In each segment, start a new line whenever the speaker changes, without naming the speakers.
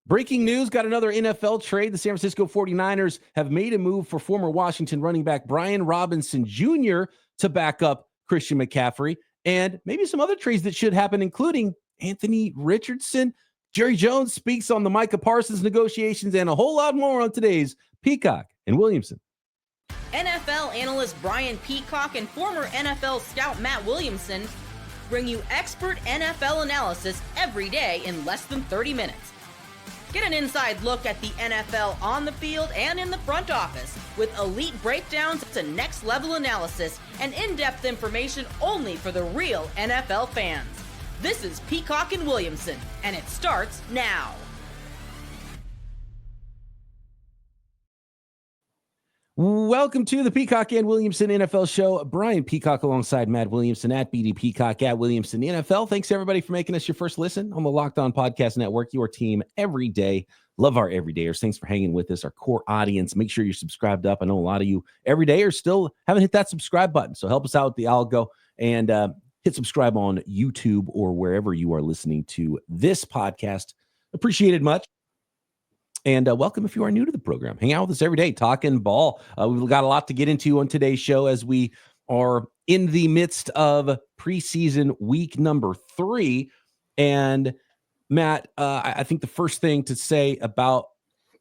Breaking news, got another NFL trade. The San Francisco 49ers have made a move for former Washington running back Brian Robinson Jr. to back up Christian McCaffrey, and maybe some other trades that should happen, including Anthony Richardson. Jerry Jones speaks on the Micah Parsons negotiations and a whole lot more on today's Peacock and Williamson.
NFL analyst Brian Peacock and former NFL scout Matt Williamson bring you expert NFL analysis every day in less than 30 minutes. Get an inside look at the NFL on the field and in the front office with elite breakdowns to next-level analysis and in-depth information only for the real NFL fans. This is Peacock and Williamson, and it starts now.
Welcome to the Peacock and Williamson NFL Show. Brian Peacock alongside Matt Williamson at BD Peacock at Williamson NFL. Thanks everybody for making us your first listen on the Locked On Podcast Network, your team every day. Love our everydayers. Thanks for hanging with us, our core audience. Make sure you're subscribed up. I know a lot of you everydayers still haven't hit that subscribe button, so help us out with the algo and hit subscribe on YouTube or wherever you are listening to this podcast. Appreciated much. And welcome if you are new to the program. Hang out with us every day, talking ball. We've got a lot to get into on today's show as we are in the midst of preseason week number 3. And Matt, I think the first thing to say about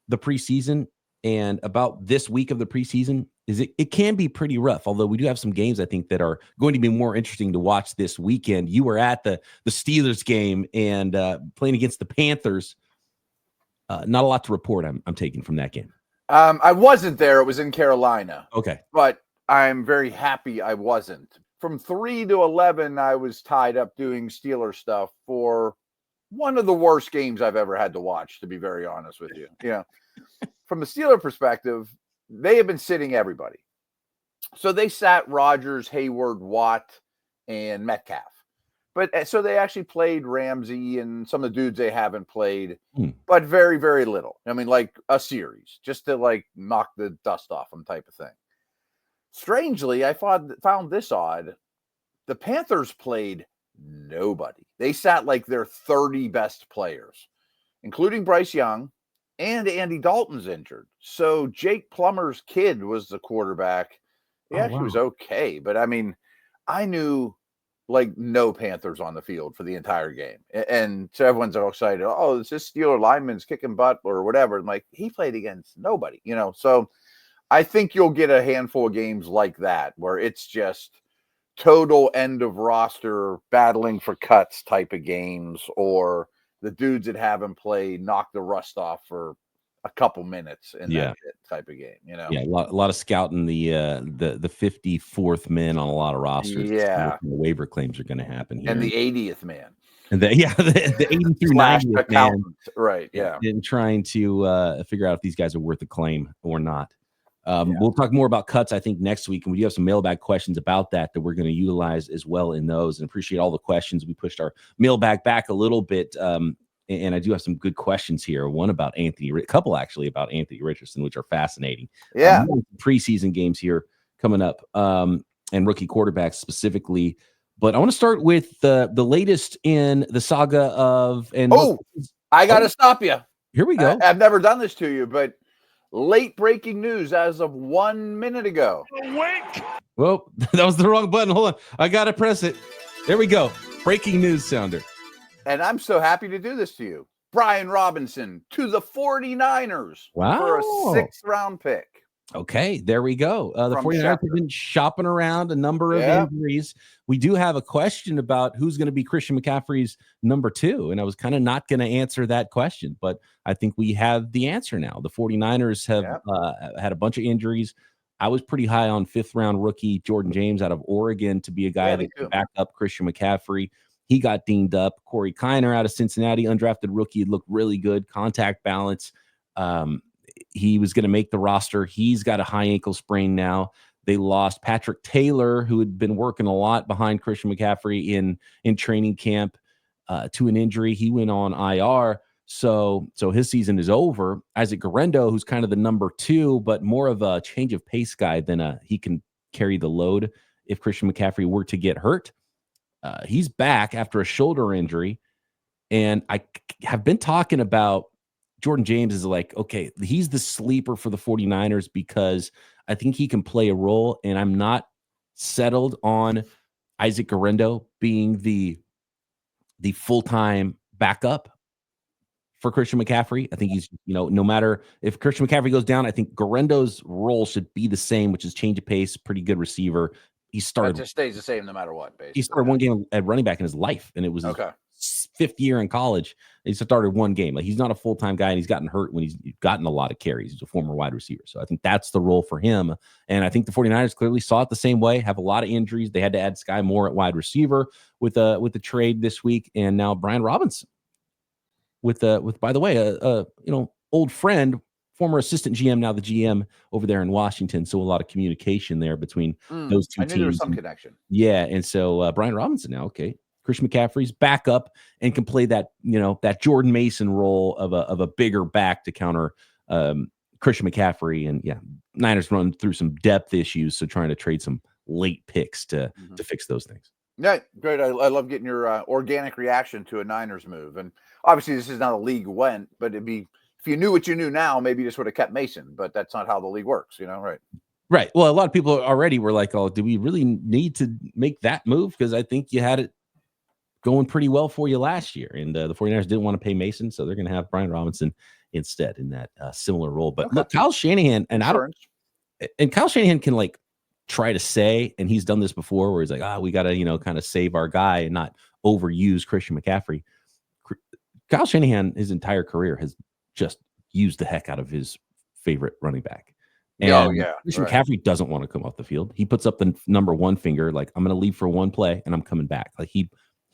the preseason and about this week of the preseason is it can be pretty rough, although we do have some games I think that are going to be more interesting to watch this weekend. You were at the Steelers game and playing against the Panthers. Not a lot to report, I'm taking from that game.
I wasn't there. It was in Carolina.
Okay.
But I'm very happy I wasn't. From 3 to 11, I was tied up doing Steeler stuff for one of the worst games I've ever had to watch, to be very honest with you. You know, from the Steeler perspective, they have been sitting everybody. So they sat Rodgers, Hayward, Watt, and Metcalf. But so they actually played Ramsey and some of the dudes they haven't played, but very, very little. I mean, like a series, just to like knock the dust off them type of thing. Strangely, I found this odd. The Panthers played nobody. They sat like their 30 best players, including Bryce Young, and Andy Dalton's injured. So Jake Plummer's kid was the quarterback. He actually was okay. But I mean, I knew like no Panthers on the field for the entire game. And so everyone's all excited. Oh, it's this Steeler lineman's kicking butt or whatever. I'm like, he played against nobody, you know? So I think you'll get a handful of games like that where it's just total end of roster battling for cuts type of games, or the dudes that haven't played knock the rust off for a couple minutes in that type of game, you know?
Yeah, a lot of scouting the 54th man on a lot of rosters.
Yeah.
The waiver claims are going to happen here.
And the 80th man.
And the 80 through 90th man.
Right, yeah.
And trying to figure out if these guys are worth a claim or not. We'll talk more about cuts, I think, next week. And we do have some mailbag questions about that we're going to utilize as well in those. And appreciate all the questions. We pushed our mailbag back a little bit. And I do have some good questions here. One about a couple actually about Anthony Richardson, which are fascinating.
Yeah.
Preseason games here coming up, and rookie quarterbacks specifically. But I want to start with the latest in the saga of.
I got to stop you.
Here we go.
I've never done this to you, but late breaking news as of 1 minute ago.
Wink.
Well, that was the wrong button. Hold on. I got to press it. There we go. Breaking news sounder.
And I'm so happy to do this to you. Brian Robinson to the 49ers for a 6th round pick.
Okay, there we go. The 49ers have been shopping around a number of injuries. We do have a question about who's going to be Christian McCaffrey's number 2. And I was kind of not going to answer that question, but I think we have the answer now. The 49ers have had a bunch of injuries. I was pretty high on 5th round rookie Jordan James out of Oregon to be a guy that could back up Christian McCaffrey. He got dinged up. Corey Kiner out of Cincinnati, undrafted rookie, looked really good. Contact balance. He was going to make the roster. He's got a high ankle sprain now. They lost Patrick Taylor, who had been working a lot behind Christian McCaffrey in training camp to an injury. He went on IR. So his season is over. Isaac Guerrero, who's kind of the number 2, but more of a change of pace guy than he can carry the load if Christian McCaffrey were to get hurt. He's back after a shoulder injury. And I have been talking about Jordan James is like, okay, he's the sleeper for the 49ers because I think he can play a role, and I'm not settled on Isaac Guerendo being the full-time backup for Christian McCaffrey. I think he's, no matter if Christian McCaffrey goes down, I think Guerendo's role should be the same, which is change of pace, pretty good receiver. He started
just stays the same no matter what, basically.
He started one game at running back in his life, and it was his fifth year in college. He started one game. Like, he's not a full-time guy, and he's gotten hurt when he's gotten a lot of carries. He's a former wide receiver. So I think that's the role for him. And I think the 49ers clearly saw it the same way, have a lot of injuries. They had to add Sky Moore at wide receiver with the trade this week. And now Brian Robinson with by the way, old friend, former assistant GM, now the GM over there in Washington. So a lot of communication there between those two teams.
There was some connection.
Yeah. And so Brian Robinson now, okay, Christian McCaffrey's back up and can play that, that Jordan Mason role of a bigger back to counter Christian McCaffrey. And yeah, Niners run through some depth issues. So trying to trade some late picks to fix those things.
Yeah, great. I love getting your organic reaction to a Niners move. And obviously this is not a league went, but it'd be, if you knew what you knew now, maybe you just would have kept Mason, but that's not how the league works, right?
Right. Well, a lot of people already were like, oh, do we really need to make that move? Because I think you had it going pretty well for you last year. And the 49ers didn't want to pay Mason, so they're going to have Brian Robinson instead in that similar role. But look, Kyle Shanahan, and Kyle Shanahan can like try to say, and he's done this before, where he's like, we got to, kind of save our guy and not overuse Christian McCaffrey. Kyle Shanahan, his entire career, has just used the heck out of his favorite running back. And Christian McCaffrey doesn't want to come off the field. He puts up the number one finger, like, I'm going to leave for one play and I'm coming back. Like, he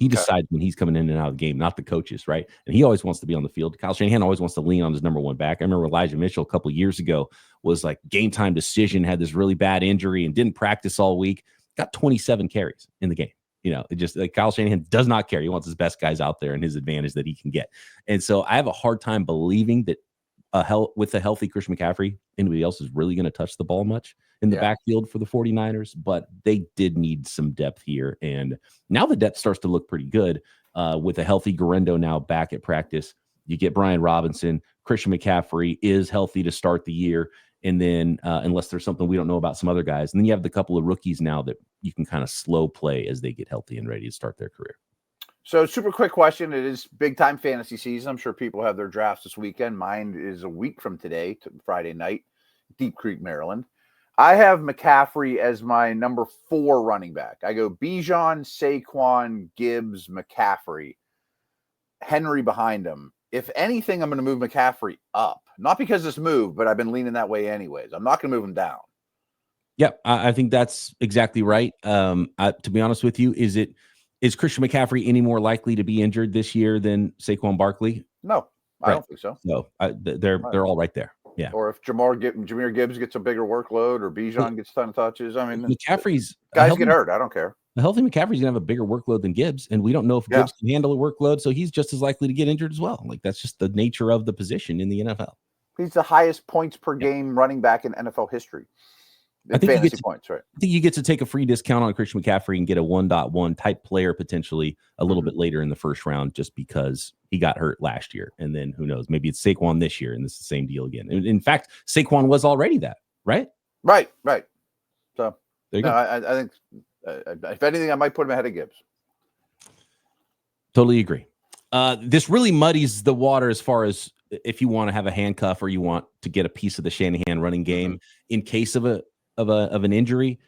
decides when he's coming in and out of the game, not the coaches, right? And he always wants to be on the field. Kyle Shanahan always wants to lean on his number one back. I remember Elijah Mitchell a couple of years ago was like game time decision, had this really bad injury and didn't practice all week, got 27 carries in the game. It just, like, Kyle Shanahan does not care. He wants his best guys out there and his advantage that he can get. And so I have a hard time believing that with a healthy Christian McCaffrey, anybody else is really going to touch the ball much in the backfield for the 49ers, but they did need some depth here. And now the depth starts to look pretty good with a healthy Guerendo now back at practice. You get Brian Robinson, Christian McCaffrey is healthy to start the year. And then unless there's something we don't know about some other guys, and then you have the couple of rookies now that you can kind of slow play as they get healthy and ready to start their career.
So super quick question. It is big time fantasy season. I'm sure people have their drafts this weekend. Mine is a week from today, to Friday night, Deep Creek, Maryland. I have McCaffrey as my number 4 running back. I go Bijan, Saquon, Gibbs, McCaffrey, Henry behind him. If anything, I'm going to move McCaffrey up. Not because this move, but I've been leaning that way anyways. I'm not going to move him down.
Yeah, I think that's exactly right. To be honest with you, is Christian McCaffrey any more likely to be injured this year than Saquon Barkley?
No, I don't think so.
No, they're all right there. Yeah.
Or if Jahmyr Gibbs gets a bigger workload, or Bijan gets a ton of touches. I mean,
McCaffrey's
guys get hurt. I don't care.
A healthy McCaffrey's gonna have a bigger workload than Gibbs, and we don't know if Gibbs can handle a workload, so he's just as likely to get injured as well. Like, that's just the nature of the position in the NFL.
He's the highest points per game running back in NFL history. I think fantasy points, right?
I think you get to take a free discount on Christian McCaffrey and get a 1.1 type player potentially a little bit later in the first round, just because he got hurt last year. And then who knows, maybe it's Saquon this year and this is the same deal again. In fact, Saquon was already that, right?
Right. So
there you go.
I think if anything, I might put him ahead of Gibbs.
Totally agree. This really muddies the water as far as if you want to have a handcuff or you want to get a piece of the Shanahan running game in case of an injury.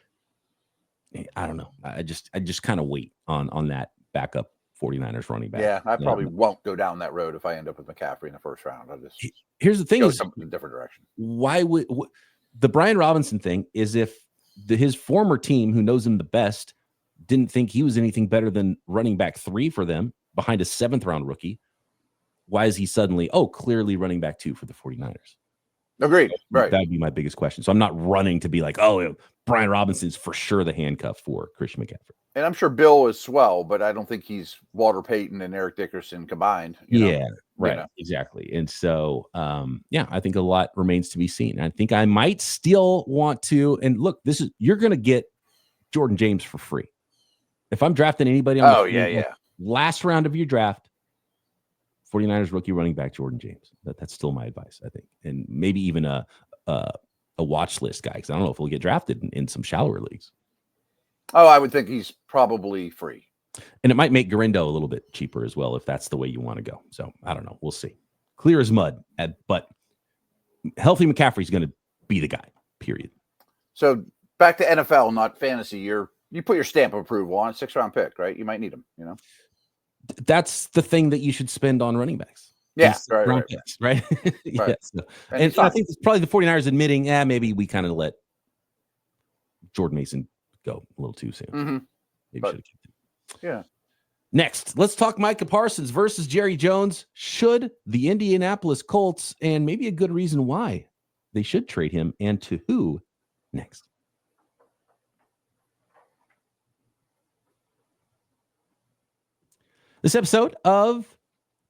I don't know. I just kind of wait on that backup 49ers running back.
Yeah, I probably won't go down that road if I end up with McCaffrey in the first round. I'll just
here's the thing:
go in a different direction.
Why would the Brian Robinson thing is if his former team, who knows him the best, didn't think he was anything better than running back 3 for them behind a 7th round rookie? Why is he suddenly clearly running back 2 for the 49ers?
Agreed. Right.
That would be my biggest question. So I'm not running to be like, Brian Robinson's for sure the handcuff for Christian McCaffrey.
And I'm sure Bill is swell, but I don't think he's Walter Payton and Eric Dickerson combined.
Exactly. And so, I think a lot remains to be seen. I think I might still want to, and look, you're going to get Jordan James for free. If I'm drafting anybody on last round of your draft, 49ers rookie running back Jordan James. That's still my advice, I think. And maybe even a watch list guy, because I don't know if he'll get drafted in some shallower leagues.
Oh, I would think he's probably free.
And it might make Garindo a little bit cheaper as well if that's the way you want to go. So I don't know. We'll see. Clear as mud. But healthy McCaffrey's going to be the guy, period.
So back to NFL, not fantasy. You put your stamp of approval on a 6-round pick, right? You might need him,
That's the thing that you should spend on running backs.
Yeah, right.
Picks, right?
Right.
Yes. And I think it's probably the 49ers admitting, maybe we kind of let Jordan Mason go a little too soon.
Mm-hmm.
Maybe should have kept him.
Yeah.
Next, let's talk Micah Parsons versus Jerry Jones. Should the Indianapolis Colts, and maybe a good reason why they should trade him, and to who? Next. This episode of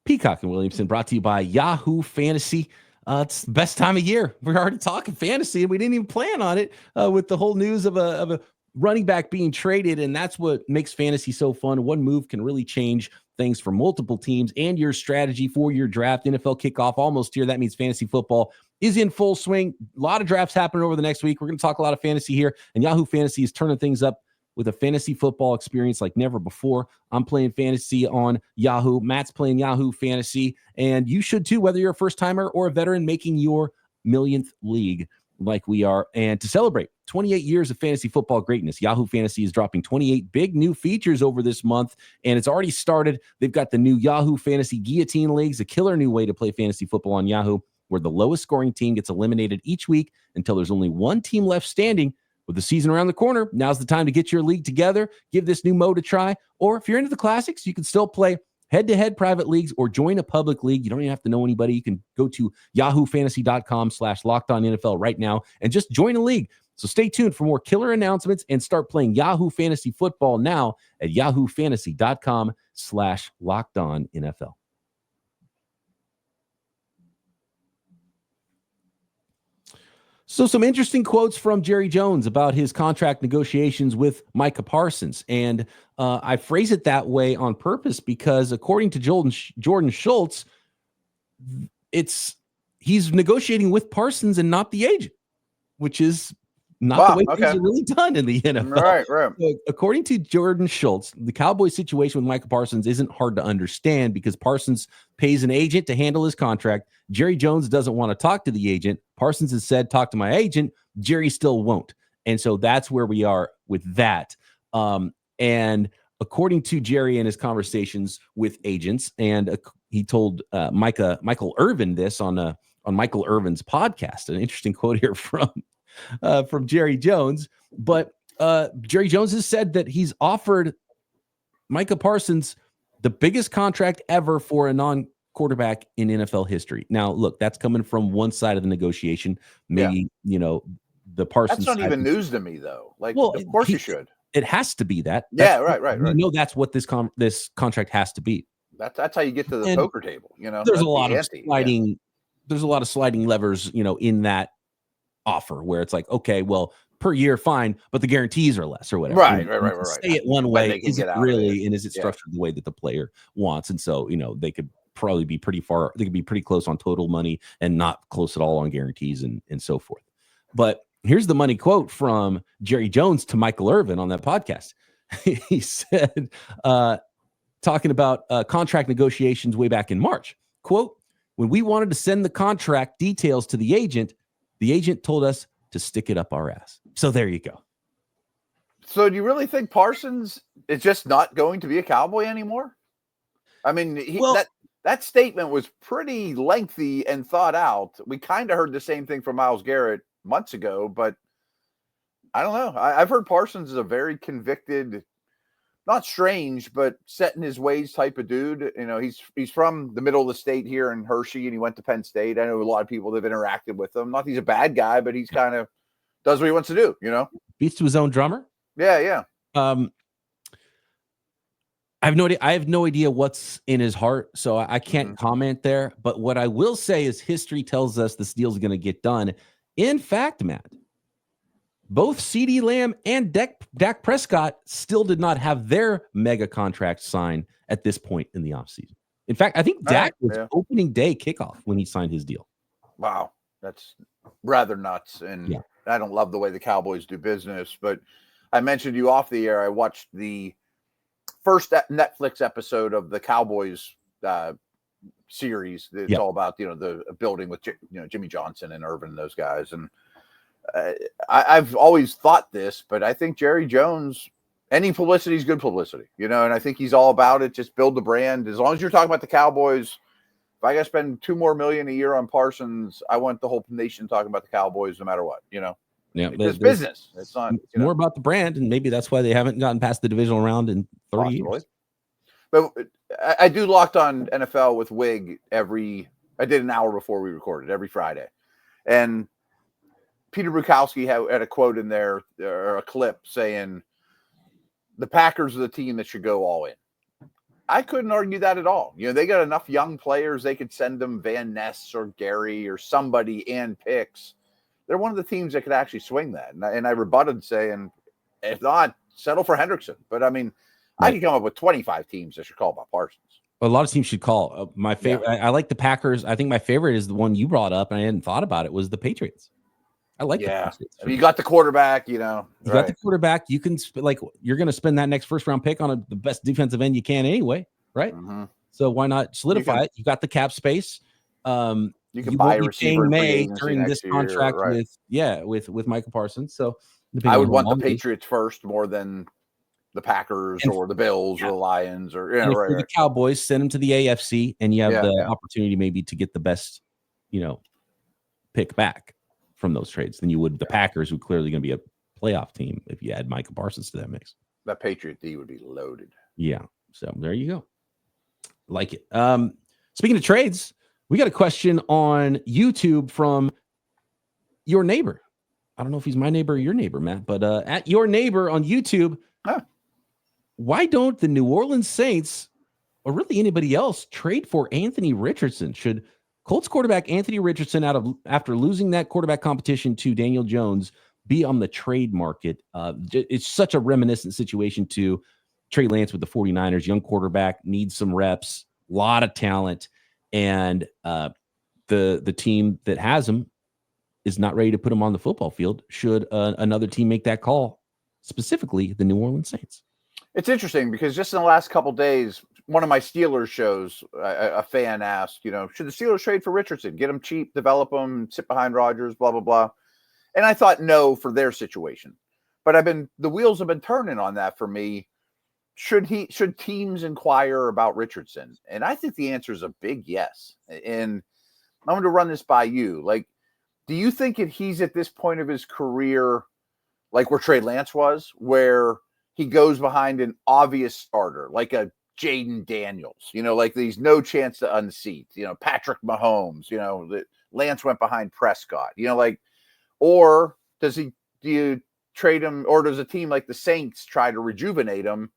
Peacock and Williamson brought to you by Yahoo Fantasy. It's the best time of year. We're already talking fantasy, and we didn't even plan on it with the whole news of a running back being traded, and that's what makes fantasy so fun. One move can really change things for multiple teams and your strategy for your draft. NFL kickoff almost here. That means fantasy football is in full swing. A lot of drafts happening over the next week. We're going to talk a lot of fantasy here, and Yahoo Fantasy is turning things up with a fantasy football experience like never before. I'm playing fantasy on Yahoo. Matt's playing Yahoo Fantasy, and you should too, whether you're a first-timer or a veteran making your millionth league like we are. And to celebrate 28 years of fantasy football greatness, Yahoo Fantasy is dropping 28 big new features over this month, and it's already started. They've got the new Yahoo Fantasy Guillotine Leagues, a killer new way to play fantasy football on Yahoo, where the lowest scoring team gets eliminated each week until there's only one team left standing. With the season around the corner, now's the time to get your league together, give this new mode a try, or if you're into the classics, you can still play head-to-head private leagues or join a public league. You don't even have to know anybody. You can go to yahoofantasy.com/LockedOnNFL right now and just join a league. So stay tuned for more killer announcements and start playing Yahoo Fantasy Football now at yahoofantasy.com/LockedOnNFL. So some interesting quotes from Jerry Jones about his contract negotiations with Micah Parsons. And I phrase it that way on purpose because according to Jordan Schultz, he's negotiating with Parsons and not the agent, which is not the way things are really done in the NFL.
Right.
So according to Jordan Schultz, the Cowboys situation with Micah Parsons isn't hard to understand because Parsons pays an agent to handle his contract. Jerry Jones doesn't want to talk to the agent. Parsons has said, talk to my agent. Jerry still won't. And so that's where we are with that. And according to Jerry and his conversations with agents, and he told Michael Irvin this on Michael Irvin's podcast, an interesting quote here from Jerry Jones. But Jerry Jones has said that he's offered Micah Parsons the biggest contract ever for a non-quarterback in NFL history. Now, look, that's coming from one side of the negotiation. Maybe, the Parsons.
That's not even news to me, though. Of course you should.
It has to be that.
Right.
We know that's what this contract has to be.
That's how you get to the poker table.
There's a lot of sliding. Yeah. There's a lot of sliding levers, in that offer where it's like, okay, well, per year, fine, but the guarantees are less or whatever.
Right.
Say it one way, is it really, and is it structured the way that the player wants? And so, they could probably be pretty far. They could be pretty close on total money and not close at all on guarantees and so forth. But here's the money quote from Jerry Jones to Michael Irvin on that podcast. He said, talking about contract negotiations way back in March, quote, when we wanted to send the contract details to the agent told us to stick it up our ass. So there you go.
So do you really think Parsons is just not going to be a Cowboy anymore? I mean, that statement was pretty lengthy and thought out. We kind of heard the same thing from Myles Garrett months ago, but I don't know. I've heard Parsons is a very convicted, not strange, but set in his ways type of dude. He's from the middle of the state here in Hershey, and he went to Penn State. I know a lot of people that have interacted with him. Not that he's a bad guy, but he's kind of does what he wants to do,
Beats to his own drummer.
Yeah.
I have no idea what's in his heart, so I can't comment there. But what I will say is history tells us this deal is going to get done. In fact, Matt, both CeeDee Lamb and Dak Prescott still did not have their mega contract signed at this point in the offseason. In fact, I think Dak was
yeah.
opening day kickoff when he signed his deal.
Wow, that's rather nuts. And
Yeah.
I don't love the way the Cowboys do business, but I mentioned you off the air. I watched the first Netflix episode of the Cowboys series. It's all about, the building with, Jimmy Johnson and Irvin and those guys. And I've always thought this, but I think Jerry Jones, any publicity is good publicity, and I think he's all about it. Just build the brand. As long as you're talking about the Cowboys, if I got to spend $2 million more a year on Parsons, I want the whole nation talking about the Cowboys no matter what, Yeah, it's business. It's not
more about the brand, and maybe that's why they haven't gotten past the divisional round in 30 years.
But I do Locked On NFL with Wig I did an hour before we recorded every Friday. And Peter Bukowski had a quote in there, or a clip saying, the Packers are the team that should go all in. I couldn't argue that at all. They got enough young players. They could send them Van Ness or Gary or somebody and picks. They're one of the teams that could actually swing that. And I rebutted saying, if not, settle for Hendrickson. But I mean, I could come up with 25 teams that should call about Parsons.
A lot of teams should call. My favorite, I like the Packers. I think my favorite is the one you brought up, and I hadn't thought about it, was the Patriots. I like the Patriots.
You got the quarterback, You
got the quarterback. You can you're going to spend that next first round pick on the best defensive end you can anyway, right?
Mm-hmm.
So why not solidify it? You got the cap space.
You can buy a receiver
during this contract with Micah Parsons. So
I would want the Patriots first more than the Packers or the Bills or the Lions or
the Cowboys. Send them to the AFC, and you have the opportunity maybe to get the best, pick back from those trades than you would the Packers, who clearly going to be a playoff team if you add Micah Parsons to that mix.
That Patriot D would be loaded.
Yeah. So there you go. Like it. Speaking of trades, we got a question on YouTube from your neighbor. I don't know if he's my neighbor or your neighbor, Matt, but at your neighbor on YouTube, why don't the New Orleans Saints, or really anybody else, trade for Anthony Richardson? Should Colts quarterback Anthony Richardson, after losing that quarterback competition to Daniel Jones, be on the trade market? It's such a reminiscent situation to Trey Lance with the 49ers. Young quarterback, needs some reps, a lot of talent, and the team that has him is not ready to put him on the football field. Should another team make that call, specifically the New Orleans Saints?
It's interesting because just in the last couple of days, one of my Steelers shows, a fan asked, should the Steelers trade for Richardson? Get him cheap, develop him, sit behind Rodgers, blah, blah, blah. And I thought no for their situation. But the wheels have been turning on that for me. Should teams inquire about Richardson? And I think the answer is a big yes. And I'm going to run this by you. Do you think that he's at this point of his career, like where Trey Lance was, where he goes behind an obvious starter, like a Jaden Daniels, there's no chance to unseat, Patrick Mahomes, that Lance went behind Prescott, or do you trade him, or does a team like the Saints try to rejuvenate him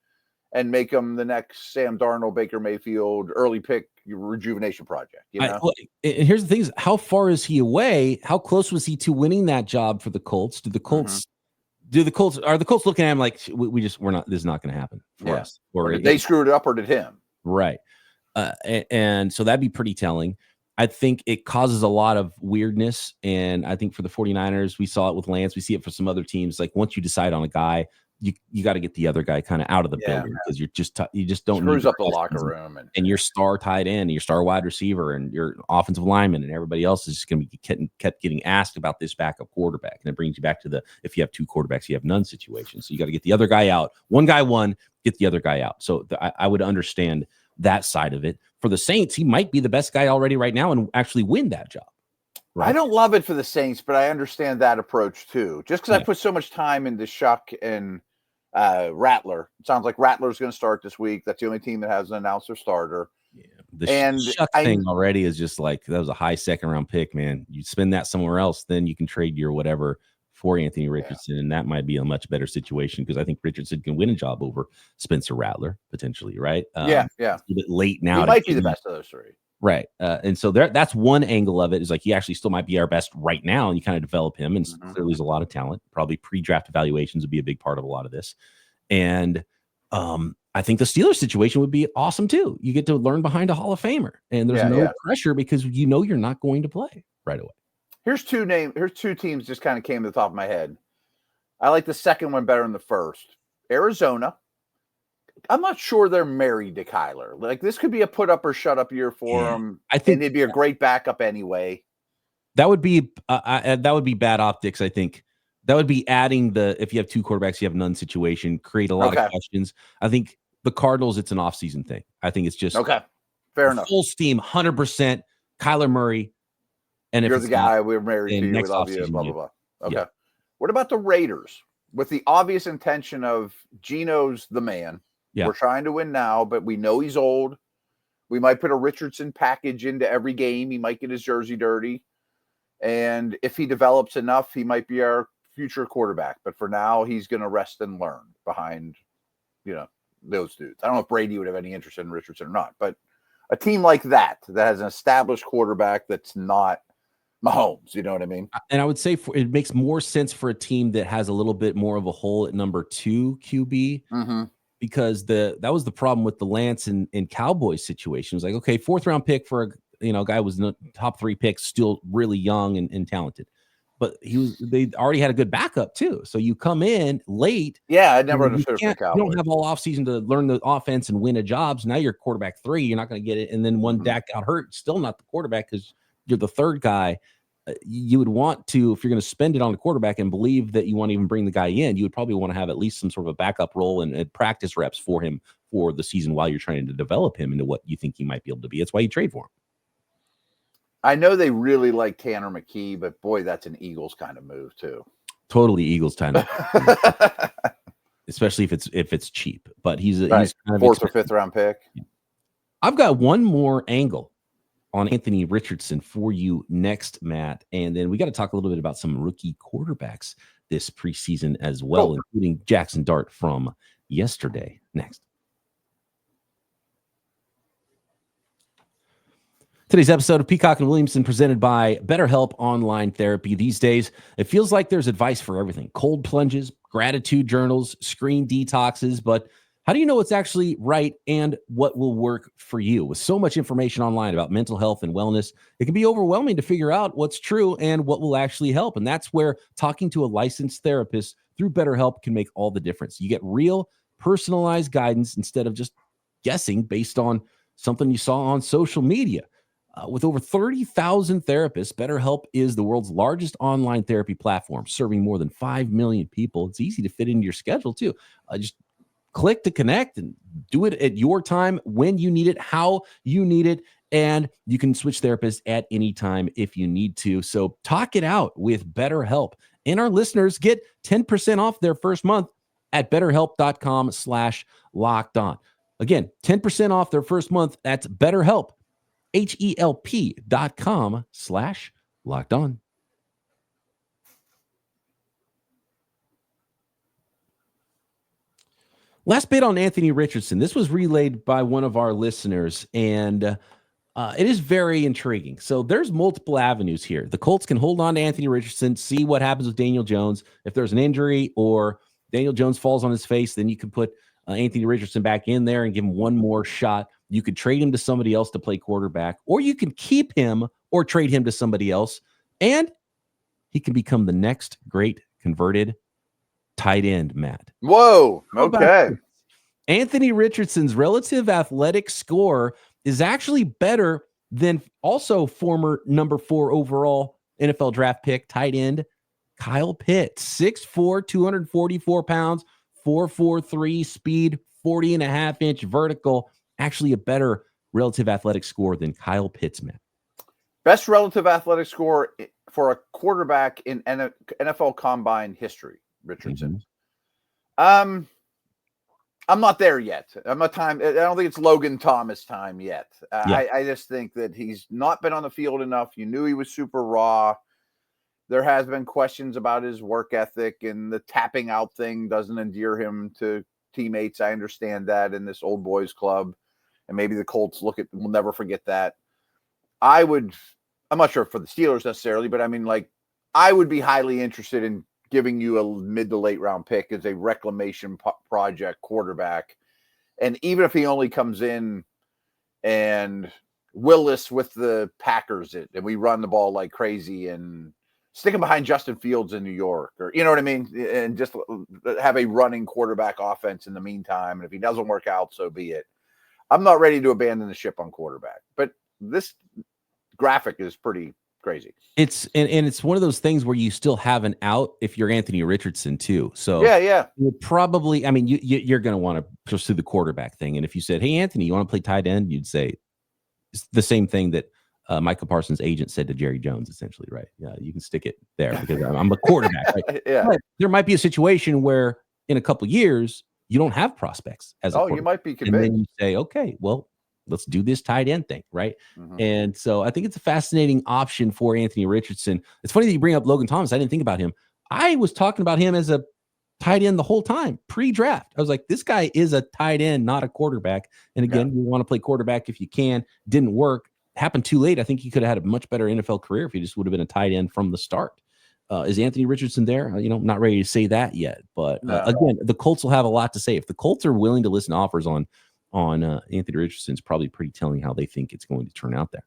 and make him the next Sam Darnold, Baker Mayfield, early pick rejuvenation project?
And here's the thing: is how far is he away? How close was he to winning that job for the Colts? Are the Colts looking at him like we're not? This is not going to happen for us.
Or did they screwed it up, or did him?
Right. And so that'd be pretty telling. I think it causes a lot of weirdness. And I think for the 49ers, we saw it with Lance. We see it for some other teams. Like once you decide on a guy, you got to get the other guy kind of out of the building, because you just don't
screws up the locker room
and your star tight end, your star wide receiver, and your offensive lineman, and everybody else is just going to be kept getting asked about this backup quarterback, and it brings you back to if you have two quarterbacks, you have none situation. So you got to get the other guy out. One guy won, get the other guy out. So I would understand that side of it. For the Saints, he might be the best guy already right now and actually win that job. Right?
I don't love it for the Saints, but I understand that approach too. Just because I put so much time into Shuck and Rattler. It sounds like Rattler's going to start this week. That's the only team that hasn't announced their starter.
Yeah, the Shuck thing already is just like, that was a high second round pick, man. You spend that somewhere else, then you can trade your whatever for Anthony Richardson, and that might be a much better situation, because I think Richardson can win a job over Spencer Rattler potentially, right?
A
bit late now.
He might be the best of those three.
Right. And so that's one angle of it, is like he actually still might be our best right now, and you kind of develop him, and clearly there's a lot of talent. Probably pre-draft evaluations would be a big part of a lot of this. And I think the Steelers situation would be awesome too. You get to learn behind a Hall of Famer, and there's no pressure because you know you're not going to play right away.
Here's two teams just kind of came to the top of my head. I like the second one better than the first. Arizona. I'm not sure they're married to Kyler. Like, this could be a put up or shut up year for them. I think it'd be a great backup anyway.
That would be bad optics. I think that would be adding if you have two quarterbacks, you have none situation, create a lot of questions. I think the Cardinals, it's an offseason thing. I think it's just
fair enough.
Full steam, 100%. Kyler Murray, and if
you're the guy we're married to, we love you, blah blah blah. Okay. Yeah. What about the Raiders? With the obvious intention of Geno's the man. Yeah. We're trying to win now, but we know he's old. We might put a Richardson package into every game. He might get his jersey dirty. And if he develops enough, he might be our future quarterback. But for now, he's going to rest and learn behind, those dudes. I don't know if Brady would have any interest in Richardson or not, but a team like that has an established quarterback that's not Mahomes, you know what I mean?
And I would say it makes more sense for a team that has a little bit more of a hole at number 2 QB, because that was the problem with the Lance and Cowboys situation. It was like, okay, 4th round pick for a guy who was in the top 3 picks, still really young and talented, but they already had a good backup too. So you come in late.
Yeah, I never understood for Cowboys.
You don't have all offseason to learn the offense and win a job. So now you're quarterback 3. You're not going to get it. And then when Dak got hurt, still not the quarterback because you're the 3rd guy. You would want to, if you're going to spend it on the quarterback and believe that you want to even bring the guy in, you would probably want to have at least some sort of a backup role and practice reps for him for the season while you're trying to develop him into what you think he might be able to be. That's why you trade for him.
I know they really like Tanner McKee, but boy, that's an Eagles kind of move too.
Totally Eagles kind of, especially if it's cheap. But he's kind of
4th or 5th round pick.
I've got one more angle on Anthony Richardson for you next, Matt. And then we got to talk a little bit about some rookie quarterbacks this preseason as well, including Jackson Dart from yesterday next. Today's episode of Peacock and Williamson presented by BetterHelp Online Therapy. These days, it feels like there's advice for everything. Cold plunges, gratitude journals, screen detoxes, but how do you know what's actually right and what will work for you? With so much information online about mental health and wellness, it can be overwhelming to figure out what's true and what will actually help. And that's where talking to a licensed therapist through BetterHelp can make all the difference. You get real, personalized guidance instead of just guessing based on something you saw on social media. With over 30,000 therapists, BetterHelp is the world's largest online therapy platform, serving more than 5 million people. It's easy to fit into your schedule, too. Just click to connect and do it at your time, when you need it, how you need it, and you can switch therapists at any time if you need to. So talk it out with BetterHelp. And our listeners get 10% off their first month at BetterHelp.com/lockedon. Again, 10% off their first month. That's BetterHelp. HELP.com/lockedon. Last bit on Anthony Richardson. This was relayed by one of our listeners, and it is very intriguing. So there's multiple avenues here. The Colts can hold on to Anthony Richardson, see what happens with Daniel Jones. If there's an injury or Daniel Jones falls on his face, then you can put Anthony Richardson back in there and give him one more shot. You could trade him to somebody else to play quarterback, or you can keep him or trade him to somebody else, and he can become the next great converted tight end, Matt.
Whoa. Okay.
Anthony Richardson's relative athletic score is actually better than also former number 4 overall NFL draft pick tight end Kyle Pitts. 6'4", 244 pounds, 4.43 speed, 40.5-inch vertical. Actually a better relative athletic score than Kyle Pitts, man.
Best relative athletic score for a quarterback in NFL Combine history, Richardson. I'm not there yet. I don't think it's Logan Thomas time yet. I just think that he's not been on the field enough. You knew he was super raw. There has been questions about his work ethic, and the tapping out thing doesn't endear him to teammates. I understand that in this old boys club. And maybe the Colts will never forget that. I'm not sure for the Steelers necessarily, but I mean, like, I would be highly interested in giving you a mid to late round pick as a reclamation project quarterback And even if he only comes in and Willis with the Packers and we run the ball like crazy and stick him behind Justin Fields in New York, or you know what I mean, and just have a running quarterback offense in the meantime. And if he doesn't work out, so be it. I'm not ready to abandon the ship on quarterback, but this graphic is pretty crazy.
It's and it's one of those things where you still have an out if you're Anthony Richardson too. So
yeah,
you're probably, I mean, you're going to want to pursue the quarterback thing. And if you said, "Hey, Anthony, you want to play tight end?" You'd say it's the same thing that Micah Parsons' agent said to Jerry Jones, essentially, right? Yeah, you can stick it there because I'm a quarterback. Right?
Yeah,
but there might be a situation where in a couple years you don't have prospects as a quarterback.
You might be convinced.
And then you say, "Okay, well, let's do this tight end thing," right?
Mm-hmm.
And so I think it's a fascinating option for Anthony Richardson. It's funny that you bring up Logan Thomas. I didn't think about him. I was talking about him as a tight end the whole time pre-draft. I was like, this guy is a tight end, not a quarterback. And again, you want to play quarterback if you can. Didn't work. Happened too late. I think he could have had a much better NFL career if he just would have been a tight end from the start. Is Anthony Richardson there? Not ready to say that yet. But again, the Colts will have a lot to say. If the Colts are willing to listen to offers on Anthony Richardson, it's probably pretty telling how they think it's going to turn out there.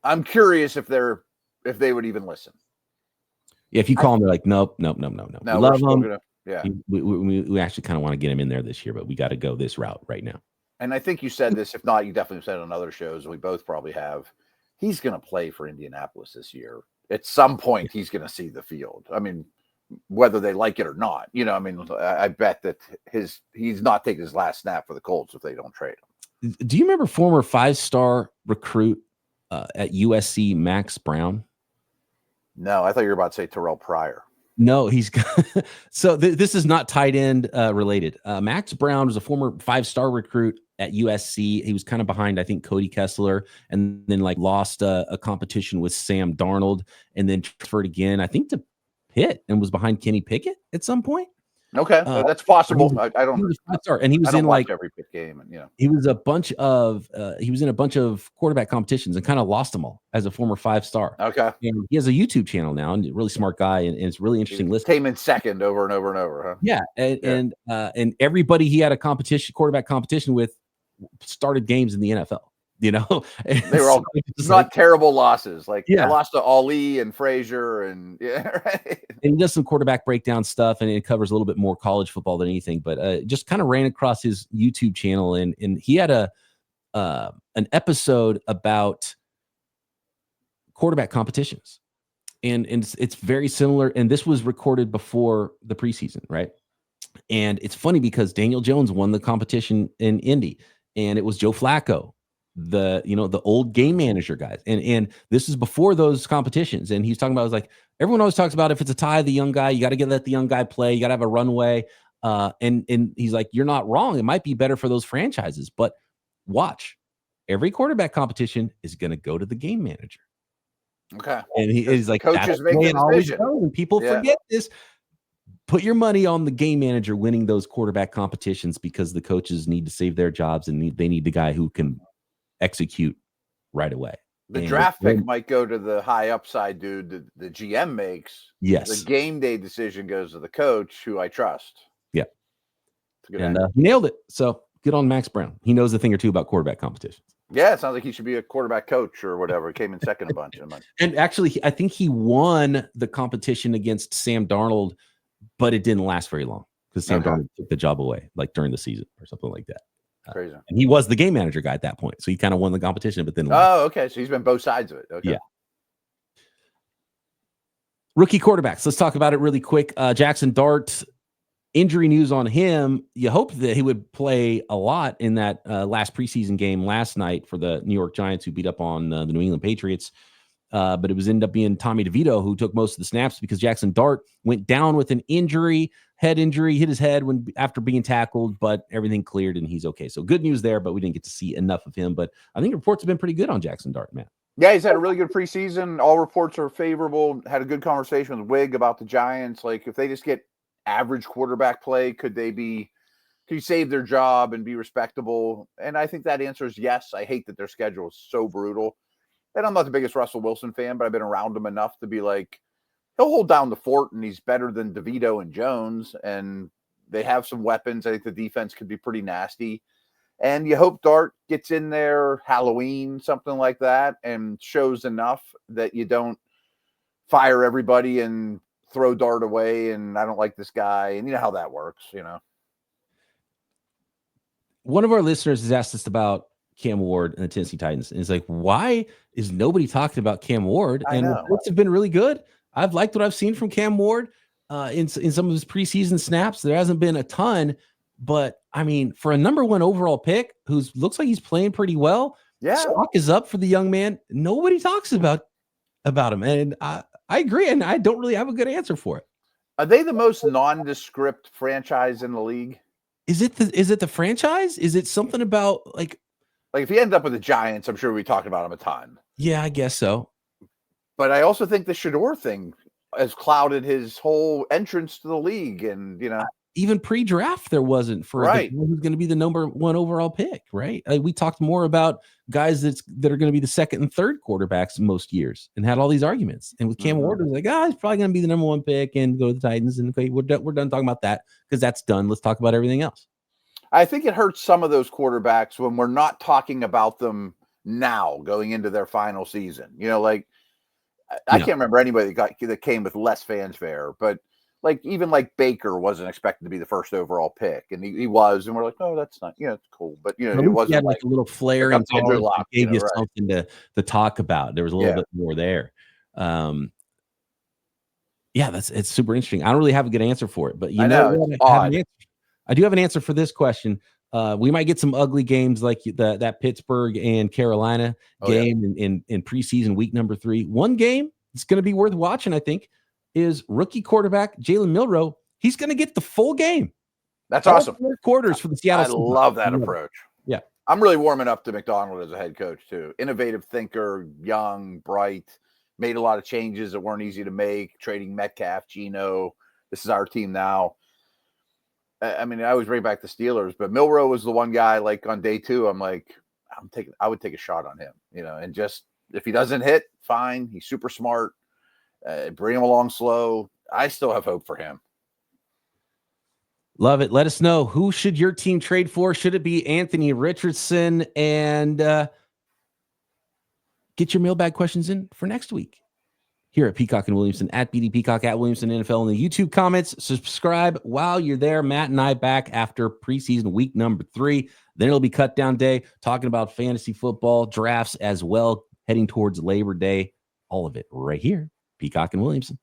I'm curious if they would even listen.
Yeah, if you call them, they're like, nope. We love him.
Yeah,
we actually kind of want to get him in there this year, but we got to go this route right now.
And I think you said this. If not, you definitely said it on other shows. We both probably have. He's going to play for Indianapolis this year. At some point, he's going to see the field. I mean, whether they like it or not, I bet that he's not taking his last snap for the Colts if they don't trade him.
Do you remember former 5-star recruit at USC, Max Brown?
No, I thought you were about to say Terrell Pryor.
No, he's so this is not tight end related. Max Brown was a former 5-star recruit at USC. He was kind of behind, I think, Cody Kessler, and then lost a competition with Sam Darnold, and then transferred again, I think, to Pitt, and was behind Kenny Pickett at some point.
Okay, that's possible. I don't.
And he was in
every Pitt game, and
he was in a bunch of quarterback competitions and kind of lost them all as a former 5-star.
Okay,
and he has a YouTube channel now, and a really smart guy, and it's really interesting. List
came in second over and over and over, huh?
Yeah, and everybody he had a quarterback competition with, started games in the NFL. They
were all not terrible losses. I lost to Ali and Frazier, and right.
And he does some quarterback breakdown stuff, and it covers a little bit more college football than anything. But just kind of ran across his YouTube channel, and he had an episode about quarterback competitions, and it's very similar. And this was recorded before the preseason, right? And it's funny because Daniel Jones won the competition in Indy, and it was Joe Flacco, the old game manager guys. And this is before those competitions. And he's talking about, everyone always talks about if it's a tie, the young guy, you got to let the young guy play. You got to have a runway. And he's like, you're not wrong. It might be better for those franchises, but watch, every quarterback competition is going to go to the game manager.
Okay.
And he's like,
coaches make the decision.
And people forget this. Put your money on the game manager winning those quarterback competitions, because the coaches need to save their jobs, and they need the guy who can execute right away.
The draft pick might go to the high upside dude the GM makes.
Yes.
The game day decision goes to the coach, who I trust.
Yeah. And he nailed it. So good on Max Brown. He knows a thing or two about quarterback competitions.
Yeah, it sounds like he should be a quarterback coach or whatever. He came in second a bunch.
And actually, I think he won the competition against Sam Darnold, but it didn't last very long because Sam Darnold took the job away during the season or something like that.
Crazy.
And he was the game manager guy at that point. So he kind of won the competition, but then
okay. So he's been both sides of it. Okay.
Yeah. Rookie quarterbacks. Let's talk about it really quick. Jackson Dart, injury news on him. You hope that he would play a lot in that last preseason game last night for the New York Giants, who beat up on the New England Patriots. But it ended up being Tommy DeVito who took most of the snaps, because Jackson Dart went down with an injury, head injury, hit his head after being tackled, but everything cleared and he's okay. So good news there, but we didn't get to see enough of him. But I think reports have been pretty good on Jackson Dart, man.
Yeah, he's had a really good preseason. All reports are favorable. Had a good conversation with Wig about the Giants. If they just get average quarterback play, could he save their job and be respectable? And I think that answer is yes. I hate that their schedule is so brutal. And I'm not the biggest Russell Wilson fan, but I've been around him enough to be like, he'll hold down the fort, and he's better than DeVito and Jones. And They have some weapons. I think the defense could be pretty nasty. And you hope Dart gets in there Halloween, something like that, and shows enough that you don't fire everybody and throw Dart away. And I don't like this guy. And you know how that works, you know.
One of our listeners has asked us about Cam Ward and the Tennessee Titans. And it's like, why is nobody talking about Cam Ward? And reports have been really good. I've liked what I've seen from Cam Ward in some of his preseason snaps. There hasn't been a ton, but I mean, for a number 1 overall pick who looks like he's playing pretty well, stock is up for the young man. Nobody talks about him. And I agree. And I don't really have a good answer for it.
Are they the most nondescript franchise in the league?
Is it the franchise? Is it something about like
if he ends up with the Giants, I'm sure we talked about him a ton.
Yeah, I guess so.
But I also think the Shador thing has clouded his whole entrance to the league. And, you know,
even pre-draft, there wasn't for who's going to be the number 1 overall pick, right? We talked more about guys that are going to be the second and third quarterbacks most years and had all these arguments. And with Cam Ward, it was like, he's probably going to be the number 1 pick and go to the Titans. And okay, we're done talking about that because that's done. Let's talk about everything else.
I think it hurts some of those quarterbacks when we're not talking about them now going into their final season. You know, like I can't remember anybody that came with less fanfare, but like even like Baker wasn't expected to be the first overall pick, and he was, and we're like, oh, that's not, it's cool, but you know, it wasn't
like a little flair and gave you
right.
something to talk about. There was a little bit more there. It's super interesting. I don't really have a good answer for it, but I do have an answer for this question. We might get some ugly games like that Pittsburgh and Carolina game in preseason week number 3. One game that's going to be worth watching, I think, is rookie quarterback Jalen Milroe. He's going to get the full game.
That's awesome.
4 quarters for the Seattle.
I love that approach.
Yeah.
I'm really warming up to McDonald as a head coach too. Innovative thinker, young, bright, made a lot of changes that weren't easy to make, trading Metcalf, Geno. This is our team now. I mean, I always bring back the Steelers, but Milroe was the one guy, like on day 2, I'm like, I would take a shot on him, you know, and just, if he doesn't hit, fine. He's super smart. Bring him along slow. I still have hope for him.
Love it. Let us know, who should your team trade for? Should it be Anthony Richardson? And get your mailbag questions in for next week here at Peacock and Williamson, at BD Peacock, at Williamson NFL in the YouTube comments. Subscribe while you're there. Matt and I back after preseason week number 3. Then it'll be cut down day, talking about fantasy football, drafts as well, heading towards Labor Day. All of it right here, Peacock and Williamson.